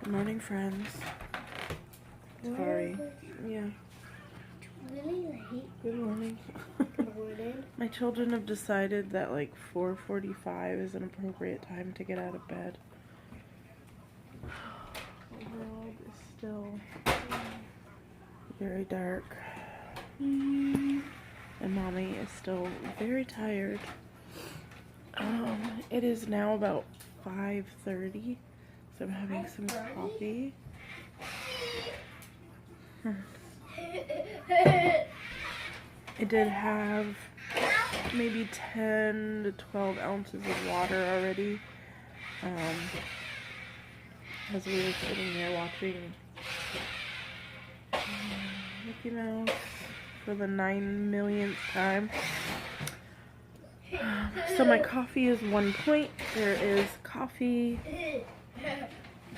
Good morning, friends. Sorry. Yeah. Really late. Good morning. Good morning. My children have decided that like 4:45 is an appropriate time to get out of bed. The world is still very dark. And Mommy is still very tired. It is now about 5:30, so I'm having some coffee. I did have maybe 10 to 12 ounces of water already, as we were sitting there watching Mickey Mouse for the 9 millionth time. So my coffee is 1 point. There is coffee,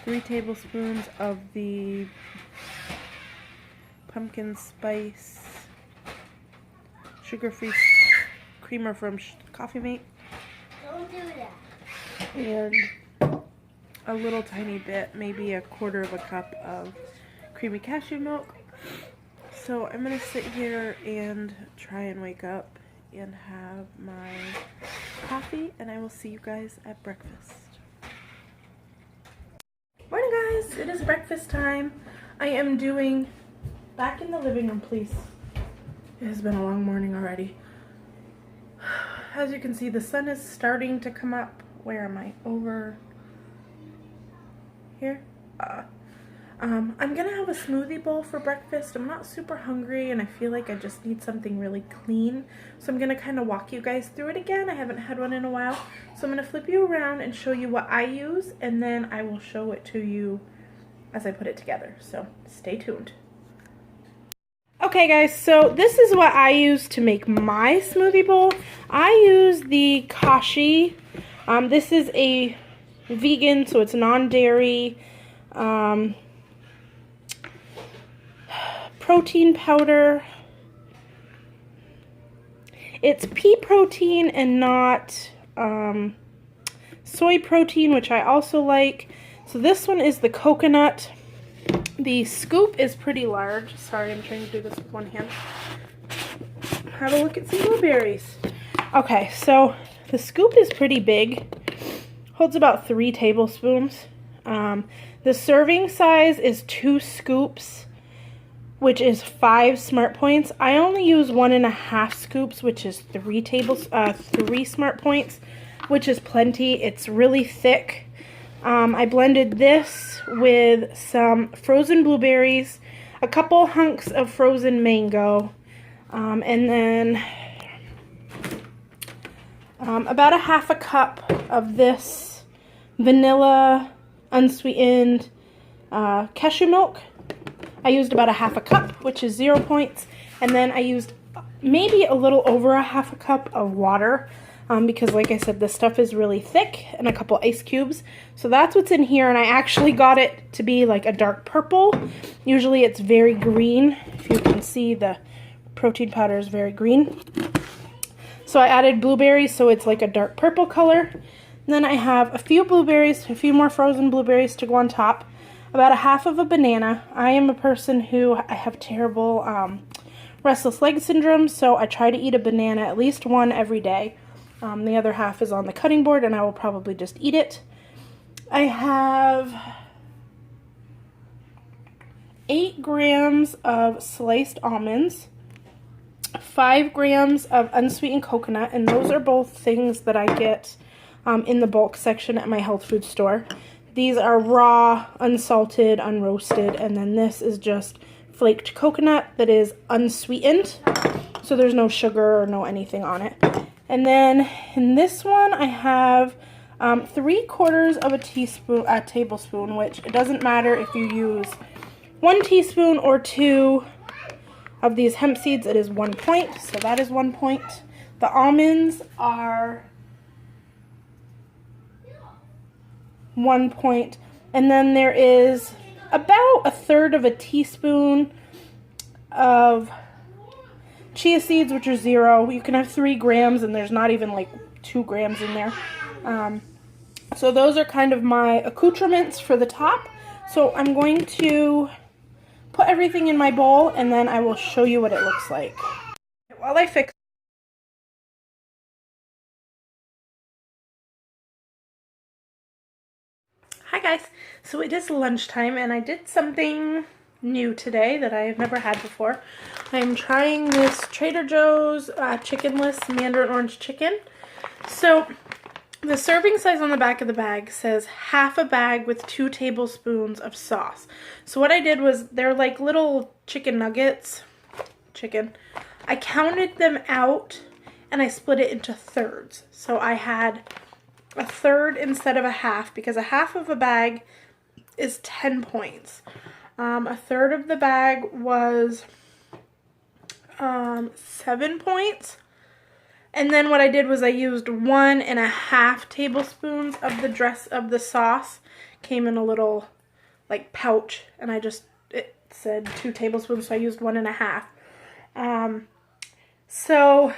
3 tablespoons of the pumpkin spice sugar-free creamer from Coffee Mate. Don't do that. And a little tiny bit, maybe a quarter of a cup of creamy cashew milk. So I'm gonna sit here and try and wake up and have my coffee, and I will see you guys at breakfast. Morning, guys. It is breakfast time. I am doing, back in the living room, please. It has been a long morning already. As you can see, the sun is starting to come up. Where am I? Over here? I'm gonna have a smoothie bowl for breakfast. I'm not super hungry and I feel like I just need something really clean. So I'm gonna kind of walk you guys through it again. I haven't had one in a while. So I'm gonna flip you around and show you what I use, and then I will show it to you as I put it together. So stay tuned. Okay guys, so this is what I use to make my smoothie bowl. I use the Kashi. This is a vegan, so it's non-dairy protein powder. It's pea protein and not soy protein, which I also like. So this one is the coconut. The scoop is pretty large. Sorry, I'm trying to do this with one hand. Have a look at some blueberries. Okay, so the scoop is pretty big. Holds about 3 tablespoons. The serving size is 2 scoops, which is 5 Smart Points. I only use 1.5 scoops, which is 3 Smart Points, which is plenty. It's really thick. I blended this with some frozen blueberries, a couple hunks of frozen mango, and then about a half a cup of this vanilla unsweetened cashew milk. I used about a half a cup, which is 0 points, and then I used maybe a little over a half a cup of water. Because like I said, this stuff is really thick, and a couple ice cubes. So that's what's in here, and I actually got it to be like a dark purple. Usually it's very green. If you can see, the protein powder is very green. So I added blueberries, so it's like a dark purple color. And then I have a few blueberries, a few more frozen blueberries to go on top. About a half of a banana. I am a person who, I have terrible restless leg syndrome, so I try to eat a banana, at least one every day. The other half is on the cutting board, and I will probably just eat it. I have 8 grams of sliced almonds, 5 grams of unsweetened coconut, and those are both things that I get in the bulk section at my health food store. These are raw, unsalted, unroasted, and then this is just flaked coconut that is unsweetened, so there's no sugar or no anything on it. And then in this one, I have 3/4 of a tablespoon, which it doesn't matter if you use 1 teaspoon or 2 of these hemp seeds. It is 1 point, so that is 1 point. The almonds are 1 point, and then there is about 1/3 of a teaspoon of chia seeds, which are 0. You can have 3 grams, and there's not even like 2 grams in there. So those are kind of my accoutrements for the top. So I'm going to put everything in my bowl and then I will show you what it looks like. While I fix Hi guys, so it is lunchtime and I did something new today that I have never had before. I'm trying this Trader Joe's chickenless mandarin orange chicken. So the serving size on the back of the bag says half a bag with 2 tablespoons of sauce. So what I did was, they're like little chicken nuggets, I counted them out and I split it into thirds. So I had a third instead of a half, because a half of a bag is 10 points. A third of the bag was 7 points. And then what I did was I used 1.5 tablespoons of the sauce. Came in a little like pouch, and it said 2 tablespoons, so I used 1.5. So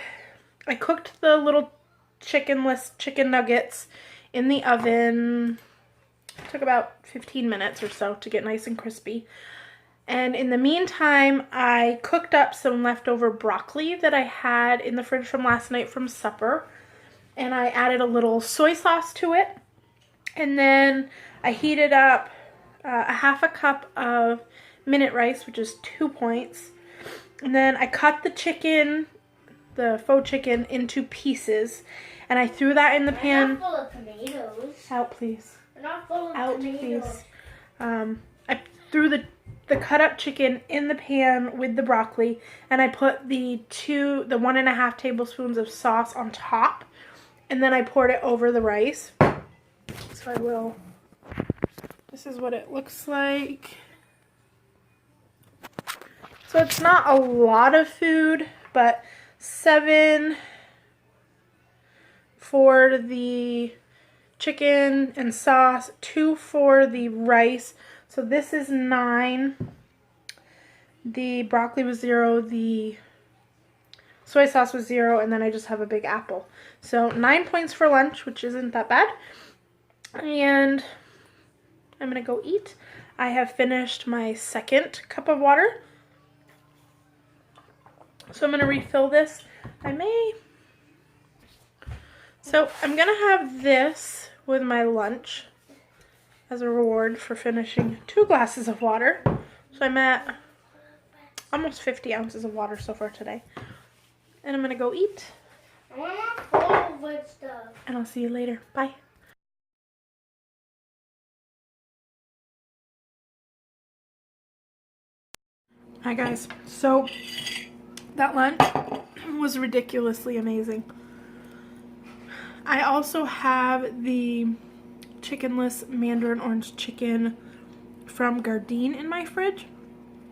I cooked the little chickenless chicken nuggets in the oven. It took about 15 minutes or so to get nice and crispy. And in the meantime, I cooked up some leftover broccoli that I had in the fridge from last night from supper. And I added a little soy sauce to it. And then I heated up a half a cup of minute rice, which is 2 points. And then I cut the chicken, the faux chicken, into pieces. And I threw that in the pan. They're not full of tomatoes. Out, please. They're not full of Out, tomatoes. please. I threw the cut up chicken in the pan with the broccoli, and I put the 1.5 tablespoons of sauce on top, and then I poured it over the rice. So this is what it looks like. So it's not a lot of food, but 7 for the chicken and sauce, 2 for the rice. So this is 9. The broccoli was 0. The soy sauce was 0. And then I just have a big apple. So 9 points for lunch, which isn't that bad. And I'm going to go eat. I have finished my 2nd cup of water. So I'm going to refill this. So I'm going to have this with my lunch as a reward for finishing 2 glasses of water. So I'm at almost 50 ounces of water so far today. And I'm going to go eat. I want more full of stuff. And I'll see you later. Bye. Hi guys. So that lunch was ridiculously amazing. I also have the chickenless mandarin orange chicken from Gardein in my fridge,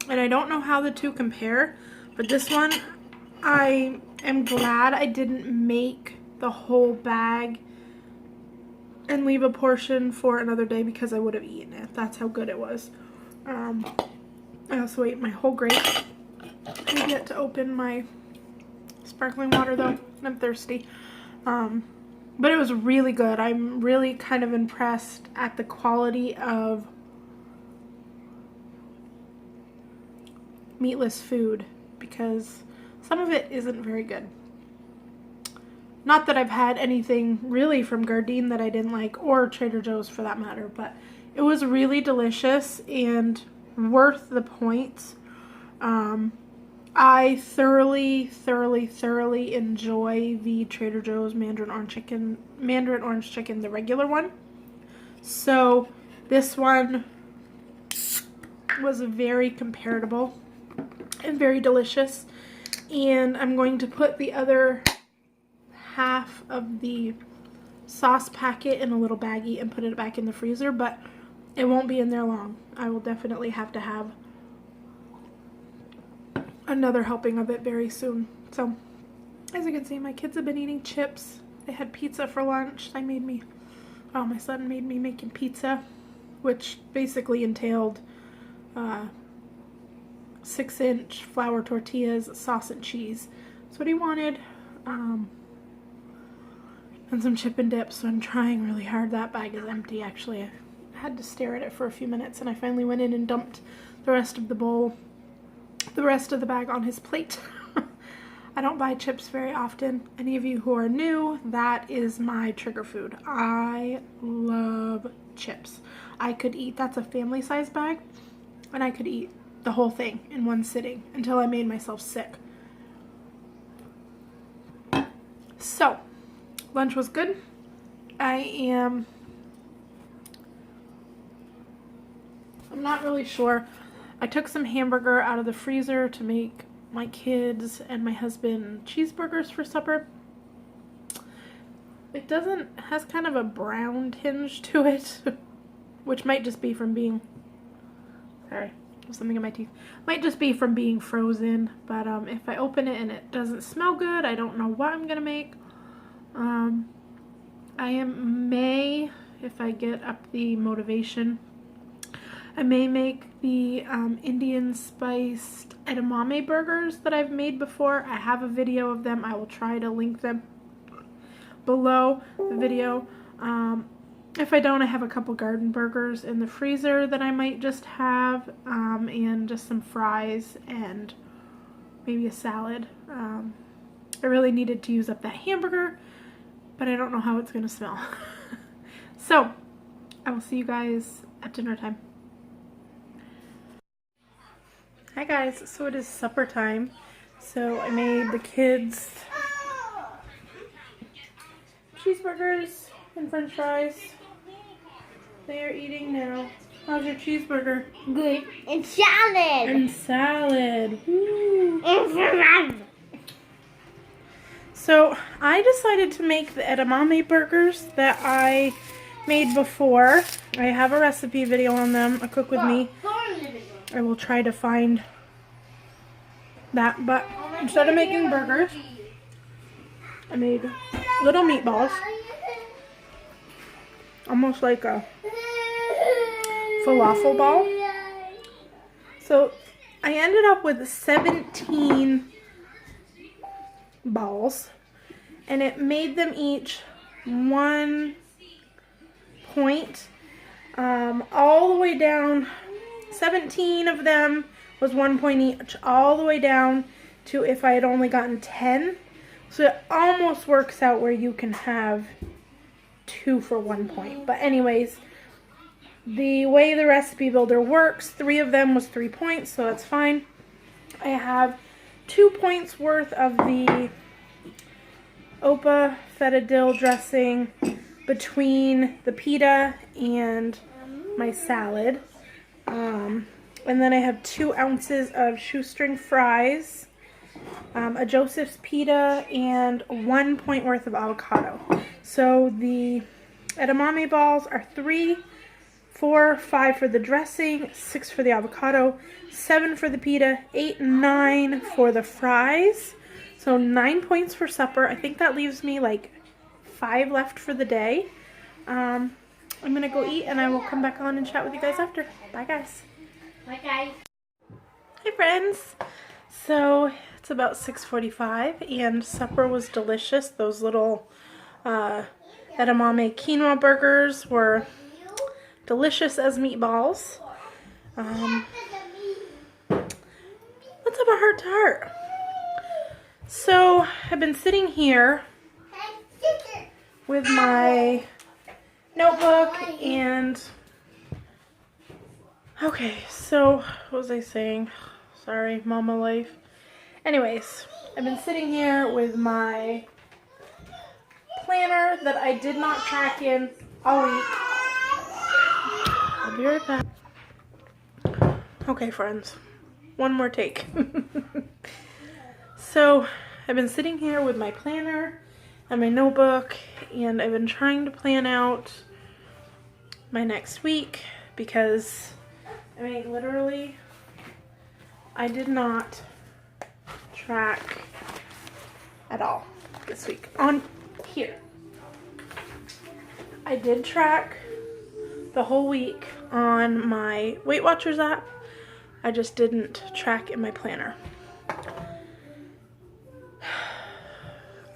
and I don't know how the two compare, but this one, I am glad I didn't make the whole bag and leave a portion for another day, because I would have eaten it. That's how good it was. I also ate my whole grape. I get to open my sparkling water though, and I'm thirsty. But it was really good. I'm really kind of impressed at the quality of meatless food, because some of it isn't very good. Not that I've had anything really from Gardein that I didn't like, or Trader Joe's for that matter, but it was really delicious and worth the points. I thoroughly enjoy the Trader Joe's mandarin orange chicken, the regular one. So this one was very comparable and very delicious. And I'm going to put the other half of the sauce packet in a little baggie and put it back in the freezer, but it won't be in there long. I will definitely have to have another helping of it very soon. So as you can see, my kids have been eating chips. They had pizza for lunch. My son made me making pizza, which basically entailed 6-inch flour tortillas, sauce and cheese. That's what he wanted. And some chip and dip, so I'm trying really hard. That bag is empty actually. I had to stare at it for a few minutes, and I finally went in and dumped the rest of the bowl, the rest of the bag on his plate. I don't buy chips very often. Any of you who are new, that is my trigger food. I love chips. I could eat, that's a family size bag, and I could eat the whole thing in one sitting until I made myself sick. So, lunch was good. I'm not really sure. I took some hamburger out of the freezer to make my kids and my husband cheeseburgers for supper. It has kind of a brown tinge to it, which might just be from being, sorry, there's something in my teeth. Might just be from being frozen, but if I open it and it doesn't smell good, I don't know what I'm gonna make. If I get up the motivation, I may make the Indian spiced edamame burgers that I've made before. I have a video of them. I will try to link them below the video. If I don't, I have a couple garden burgers in the freezer that I might just have, and just some fries and maybe a salad. I really needed to use up that hamburger, but I don't know how it's going to smell. So, I will see you guys at dinner time. Hi guys, so it is supper time. So I made the kids cheeseburgers and french fries. They are eating now. How's your cheeseburger? Good. And salad. And salad. Woo. And salad. So I decided to make the edamame burgers that I made before. I have a recipe video on them, a cook with me. I will try to find that, but instead of making burgers, I made little meatballs, almost like a falafel ball. So I ended up with 17 balls, and it made them each 1 point, all the way down. 17 of them was 1 point each, all the way down to if I had only gotten 10. So it almost works out where you can have 2 for 1 point. But anyways, the way the recipe builder works, 3 of them was 3 points, so that's fine. I have 2 points worth of the Opa feta dill dressing between the pita and my salad. And then I have 2 ounces of shoestring fries, a Joseph's pita, and 1 point worth of avocado. So the edamame balls are 3, 4, 5 for the dressing, 6 for the avocado, 7 for the pita, 8, 9 for the fries. So 9 points for supper. I think that leaves me like 5 left for the day. I'm going to go eat, and I will come back on and chat with you guys after. Bye, guys. Bye, guys. Hey, friends. So it's about 6:45, and supper was delicious. Those little edamame quinoa burgers were delicious as meatballs. Let's have a heart to heart. So I've been sitting here with my notebook and okay, so what was I saying? Sorry, mama life. Anyways, I've been sitting here with my planner that I did not track in all week. I'll be right back. Okay, friends, one more take. So I've been sitting here with my planner and my notebook, and I've been trying to plan out my next week because, I mean, literally, I did not track at all this week on here. I did track the whole week on my Weight Watchers app. I just didn't track in my planner.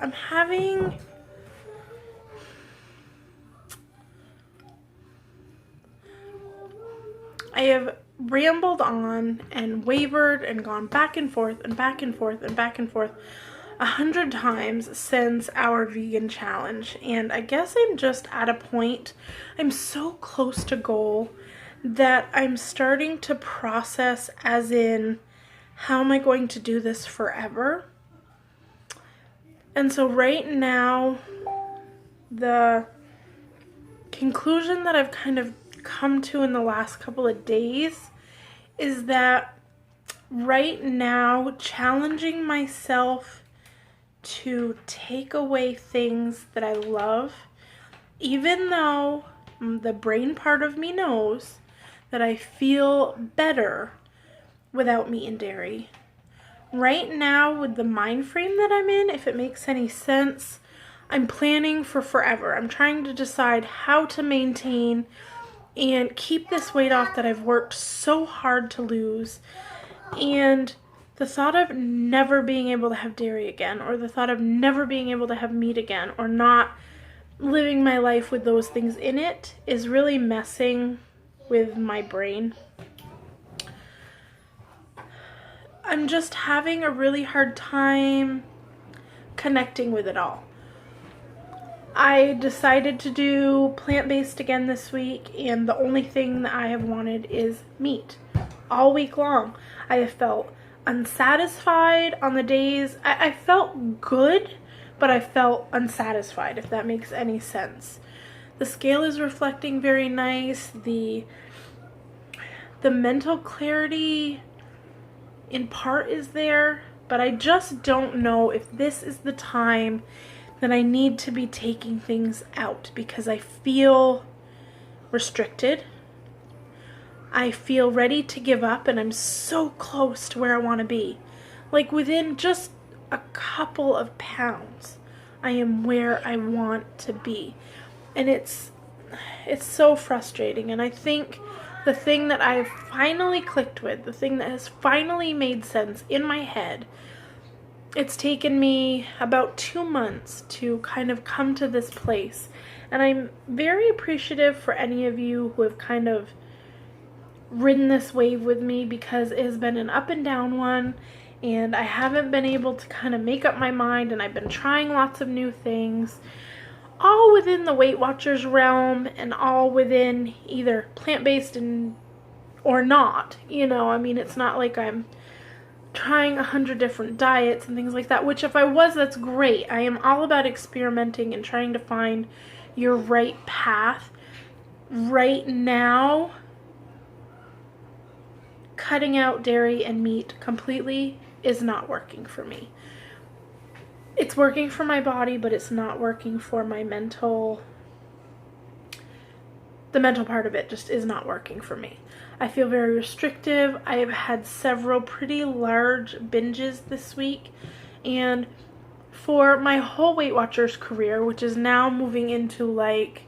I'm having I have rambled on and wavered and gone back and forth and back and forth and back and forth 100 times since our vegan challenge, and I guess I'm just at a point, I'm so close to goal that I'm starting to process, as in, how am I going to do this forever? And so right now, the conclusion that I've kind of come to in the last couple of days is that right now, challenging myself to take away things that I love, even though the brain part of me knows that I feel better without meat and dairy. Right now, with the mind frame that I'm in, if it makes any sense, I'm planning for forever. I'm trying to decide how to maintain and keep this weight off that I've worked so hard to lose. And the thought of never being able to have dairy again, or the thought of never being able to have meat again, or not living my life with those things in it is really messing with my brain. I'm just having a really hard time connecting with it all. I decided to do plant-based again this week, and the only thing that I have wanted is meat all week long. I have felt unsatisfied on the days. I felt good, but I felt unsatisfied, if that makes any sense. The scale is reflecting very nice. The mental clarity in part is there, but I just don't know if this is the time that I need to be taking things out, because I feel restricted. I feel ready to give up, and I'm so close to where I want to be. Like within just a couple of pounds, I am where I want to be. And it's so frustrating. And I think the thing that I've finally clicked with, the thing that has finally made sense in my head, it's taken me about 2 months to kind of come to this place. And I'm very appreciative for any of you who have kind of ridden this wave with me, because it has been an up and down one, and I haven't been able to kind of make up my mind, and I've been trying lots of new things, all within the Weight Watchers realm, and all within either plant-based and or not. You know, I mean, it's not like I'm trying 100 different diets and things like that, which if I was, that's great. I am all about experimenting and trying to find your right path. Right now, cutting out dairy and meat completely is not working for me. It's working for my body, but it's not working for my mental. The mental part of it just is not working for me. I feel very restrictive. I have had several pretty large binges this week, and for my whole Weight Watchers career, which is now moving into like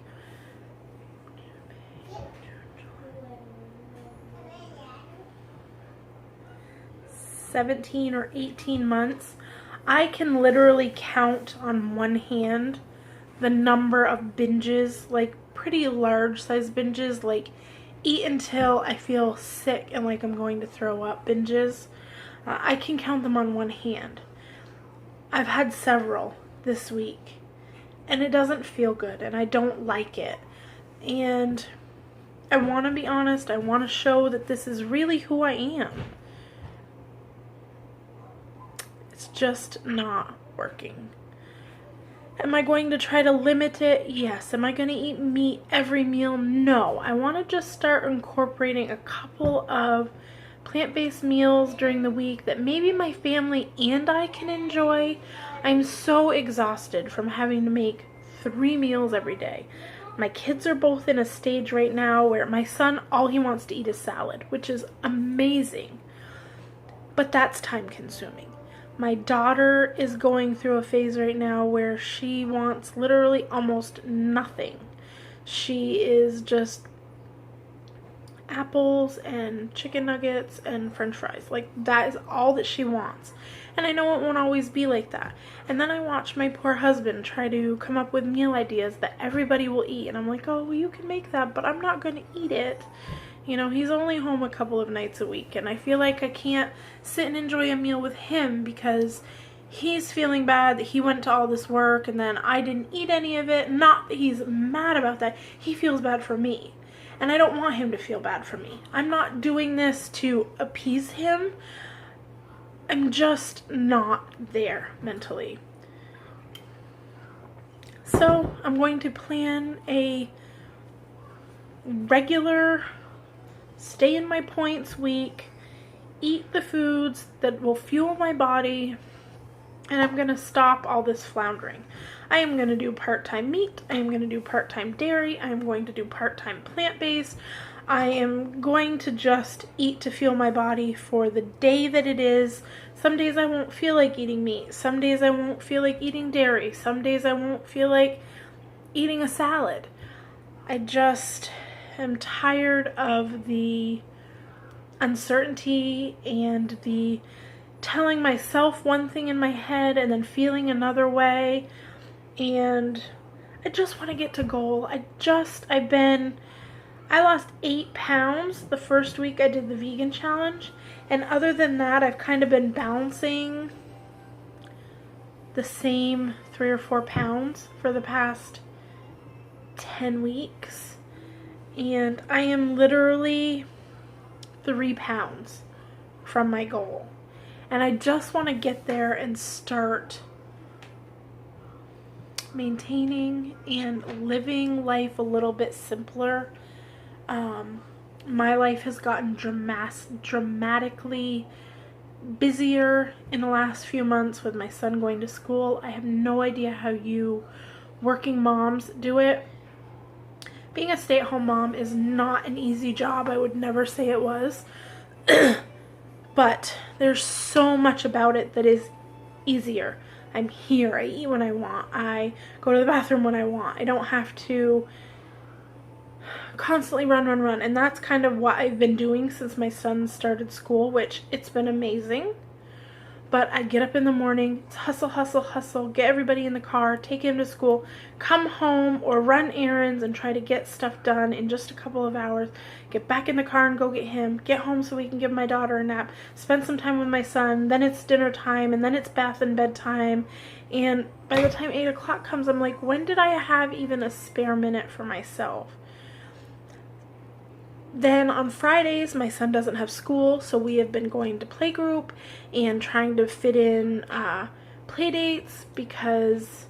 17 or 18 months, I can literally count on one hand the number of binges, like pretty large size binges, like eat until I feel sick and like I'm going to throw up binges. I can count them on one hand. I've had several this week, and it doesn't feel good, and I don't like it. And I want to be honest, I want to show that this is really who I am. It's just not working. Am I going to try to limit it? Yes. Am I going to eat meat every meal? No. I want to just start incorporating a couple of plant-based meals during the week that maybe my family and I can enjoy. I'm so exhausted from having to make 3 meals every day. My kids are both in a stage right now where my son, all he wants to eat is salad, which is amazing. But that's time consuming. My daughter is going through a phase right now where she wants literally almost nothing. She is just apples and chicken nuggets and french fries. Like, that is all that she wants. And I know it won't always be like that. And then I watch my poor husband try to come up with meal ideas that everybody will eat. And I'm like, oh, well, you can make that, but I'm not going to eat it. You know, he's only home a couple of nights a week, and I feel like I can't sit and enjoy a meal with him because he's feeling bad that he went to all this work and then I didn't eat any of it. Not that he's mad about that. He feels bad for me. And I don't want him to feel bad for me. I'm not doing this to appease him. I'm just not there mentally. So I'm going to plan a regular stay in my points week, eat the foods that will fuel my body, and I'm going to stop all this floundering. I am going to do part-time meat, I am going to do part-time dairy, I am going to do part-time plant-based. I am going to just eat to fuel my body for the day that it is. Some days I won't feel like eating meat. Some days I won't feel like eating dairy. Some days I won't feel like eating a salad. I just am tired of the uncertainty and the telling myself one thing in my head and then feeling another way. And I just want to get to goal. I lost 8 pounds the first week I did the vegan challenge, and other than that, I've kind of been balancing the same 3 or 4 pounds for the past 10 weeks, and I am literally 3 pounds from my goal, and I just want to get there and start maintaining and living life a little bit simpler. My life has gotten dramatically busier in the last few months with my son going to school. I have no idea how you working moms do it. Being a stay-at-home mom is not an easy job. I would never say it was. But there's so much about it that is easier. I'm here. I eat when I want. I go to the bathroom when I want. I don't have to constantly run. And that's kind of what I've been doing since my son started school, which it's been amazing. But I get up in the morning, it's hustle, get everybody in the car, take him to school, come home or run errands and try to get stuff done in just a couple of hours, get back in the car and go get him, get home so we can give my daughter a nap, spend some time with my son, then it's dinner time, and then it's bath and bedtime. And by the time 8 o'clock comes, I'm like, when did I have even a spare minute for myself? Then on Fridays, my son doesn't have school, so we have been going to playgroup and trying to fit in play dates because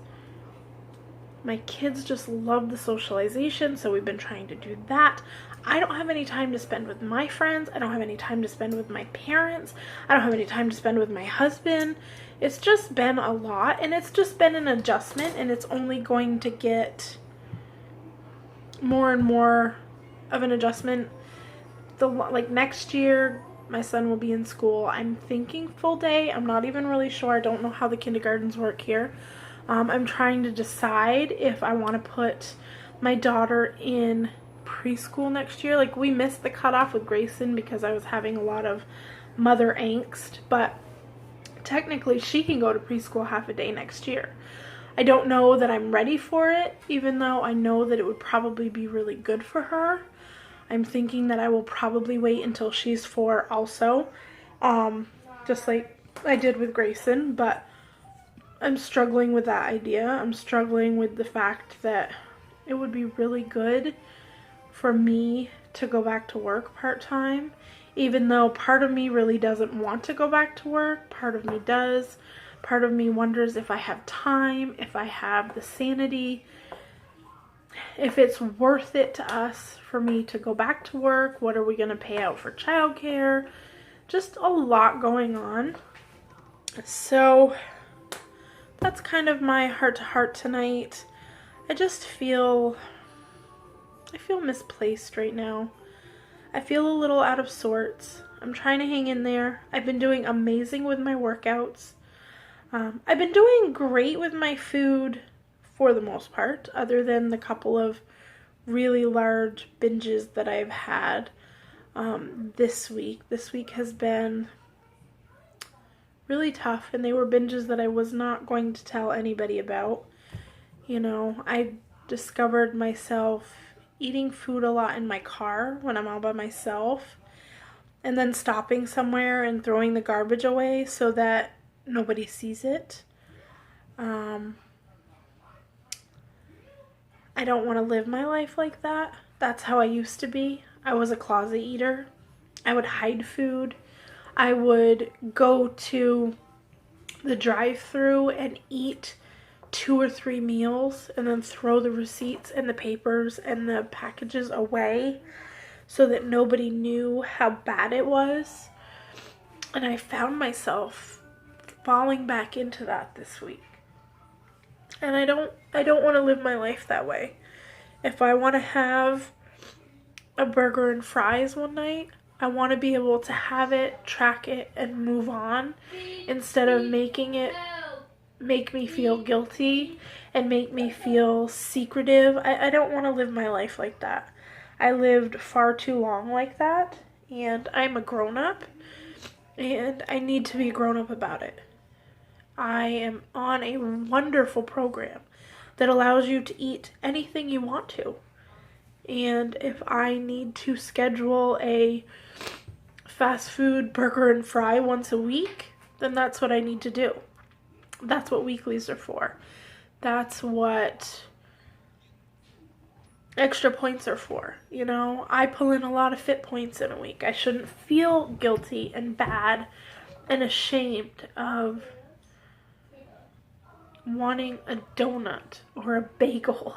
my kids just love the socialization, so we've been trying to do that. I don't have any time to spend with my friends. I don't have any time to spend with my parents. I don't have any time to spend with my husband. It's just been a lot, and it's just been an adjustment, and it's only going to get more and more of an adjustment. Like next year, my son will be in school. I'm thinking full day. I'm not even really sure. I don't know how the kindergartens work here. I'm trying to decide if I want to put my daughter in preschool next year. Like, we missed the cutoff with Grayson because I was having a lot of mother angst, but technically she can go to preschool half a day next year. I don't know that I'm ready for it, even though I know that it would probably be really good for her. I'm thinking that I will probably wait until she's 4 also, just like I did with Grayson, but I'm struggling with that idea. I'm struggling with the fact that it would be really good for me to go back to work part-time, even though part of me really doesn't want to go back to work. Part of me does. Part of me wonders if I have time, if I have the sanity, if it's worth it to us for me to go back to work. What are we going to pay out for childcare? Just a lot going on. So that's kind of my heart-to-heart tonight. I feel misplaced right now. I feel a little out of sorts. I'm trying to hang in there. I've been doing amazing with my workouts. I've been doing great with my food for the most part, other than the couple of really large binges that I've had this week. This week has been really tough, and they were binges that I was not going to tell anybody about. You know, I discovered myself eating food a lot in my car when I'm all by myself, and then stopping somewhere and throwing the garbage away so that nobody sees it. I don't want to live my life like that. That's how I used to be. I was a closet eater. I would hide food. I would go to the drive-thru and eat 2 or 3 meals and then throw the receipts and the papers and the packages away so that nobody knew how bad it was. And I found myself falling back into that this week. And I don't want to live my life that way. If I want to have a burger and fries one night, I want to be able to have it, track it, and move on instead of making it make me feel guilty and make me feel secretive. I don't want to live my life like that. I lived far too long like that, and I'm a grown-up, and I need to be grown-up about it. I am on a wonderful program that allows you to eat anything you want to. And if I need to schedule a fast food burger and fry once a week, then that's what I need to do. That's what weeklies are for. That's what extra points are for. You know, I pull in a lot of fit points in a week. I shouldn't feel guilty and bad and ashamed of wanting a donut or a bagel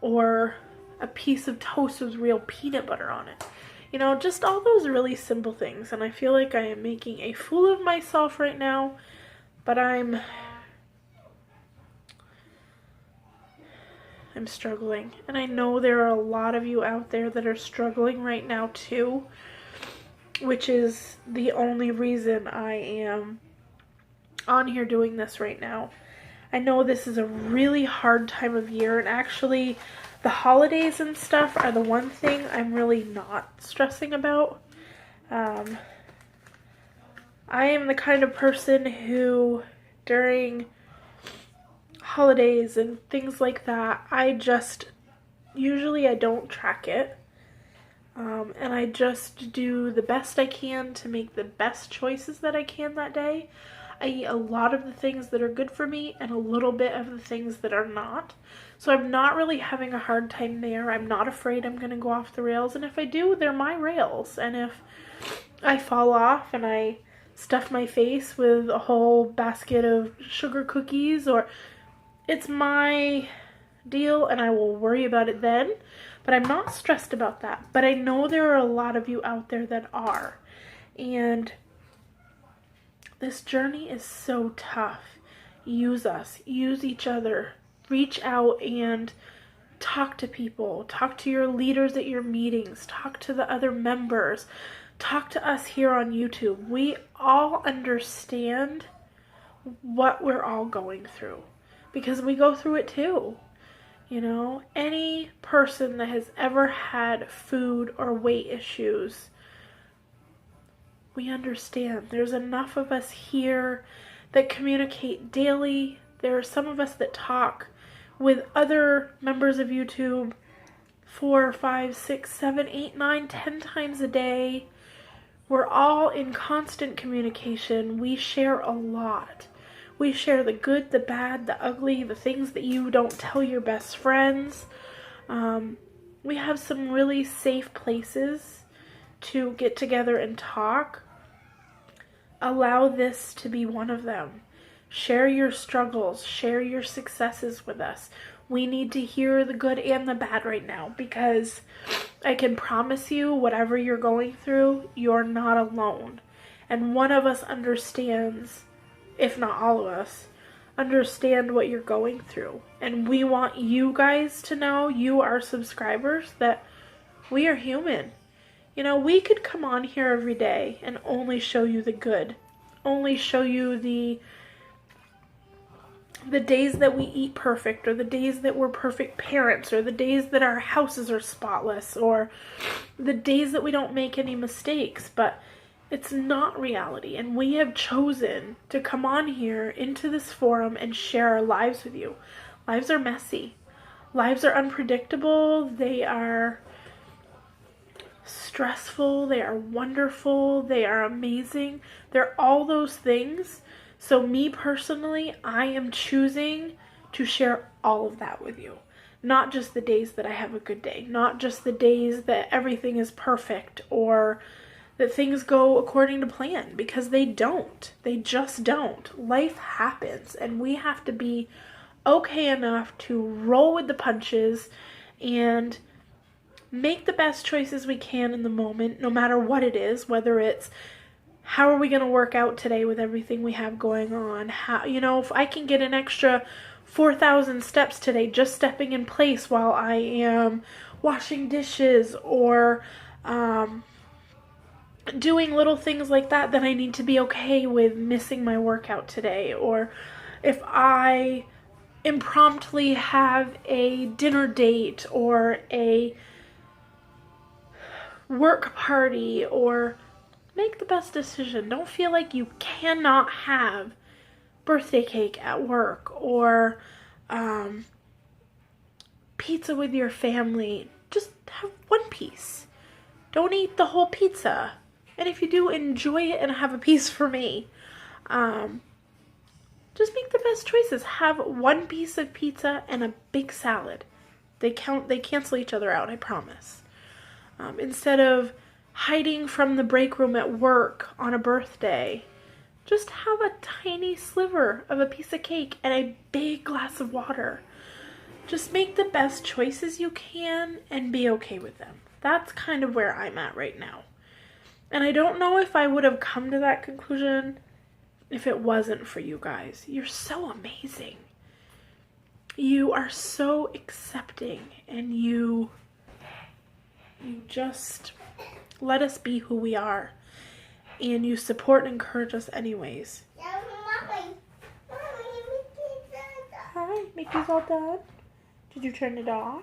or a piece of toast with real peanut butter on it. You know, just all those really simple things. And I feel like I am making a fool of myself right now, but I'm struggling. And I know there are a lot of you out there that are struggling right now too, which is the only reason I am on here doing this right now. I know this is a really hard time of year, and actually the holidays and stuff are the one thing I'm really not stressing about. I am the kind of person who, during holidays and things like that, usually I don't track it. And I just do the best I can to make the best choices that I can that day. I eat a lot of the things that are good for me and a little bit of the things that are not. So I'm not really having a hard time there. I'm not afraid I'm going to go off the rails. And if I do, they're my rails. And if I fall off and I stuff my face with a whole basket of sugar cookies, or it's my deal and I will worry about it then. But I'm not stressed about that. But I know there are a lot of you out there that are. And this journey is so tough. Use us. Use each other. Reach out and talk to people. Talk to your leaders at your meetings. Talk to the other members. Talk to us here on YouTube. We all understand what we're all going through because we go through it too. You know, any person that has ever had food or weight issues, we understand. There's enough of us here that communicate daily. There are some of us that talk with other members of YouTube 4, 5, 6, 7, 8, 9, 10 times a day. We're all in constant communication. We share a lot. We share the good, the bad, the ugly, the things that you don't tell your best friends. We have some really safe places to get together and talk. Allow this to be one of them. Share your struggles. Share your successes with us. We need to hear the good and the bad right now, because I can promise you, whatever you're going through, you're not alone. And one of us understands, if not all of us, understand what you're going through. And we want you guys to know, you, our subscribers, that we are human. You know, we could come on here every day and only show you the good. Only show you the days that we eat perfect, or the days that we're perfect parents, or the days that our houses are spotless, or the days that we don't make any mistakes. But it's not reality, and we have chosen to come on here into this forum and share our lives with you. Lives are messy. lives are unpredictable. They are stressful. They are wonderful. They are amazing. They're all those things. So me personally, I am choosing to share all of that with you. Not just the days that I have a good day. Not just the days that everything is perfect or that things go according to plan, because they don't. They just don't. Life happens, and we have to be okay enough to roll with the punches and make the best choices we can in the moment, no matter what it is, whether it's how are we going to work out today with everything we have going on? How, if I can get an extra 4,000 steps today just stepping in place while I am washing dishes or doing little things like that, then I need to be okay with missing my workout today. Or if I impromptu have a dinner date or a work party, or make the best decision. Don't feel like you cannot have birthday cake at work or pizza with your family. Just have one piece. Don't eat the whole pizza. And if you do, enjoy it and have a piece for me. Just make the best choices. Have one piece of pizza and a big salad. They cancel each other out, I promise. Instead of hiding from the break room at work on a birthday, just have a tiny sliver of a piece of cake and a big glass of water. Just make the best choices you can and be okay with them. That's kind of where I'm at right now. And I don't know if I would have come to that conclusion if it wasn't for you guys. You're so amazing. You are so accepting, and you just let us be who we are. And you support and encourage us anyways. Hi, Mickey's all done. Did you turn it off?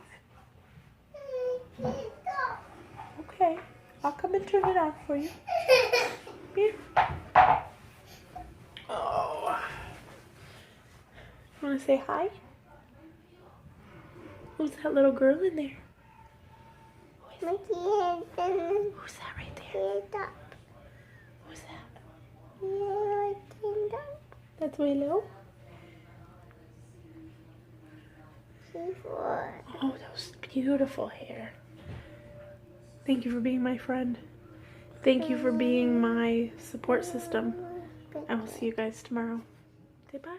Okay, I'll come and turn it off for you. Here. Oh. You want to say hi? Who's that little girl in there? Who's that right there? Who's that? That's Willow? Oh, that was beautiful hair. Thank you for being my friend. Thank you for being my support system. I will see you guys tomorrow. Say bye.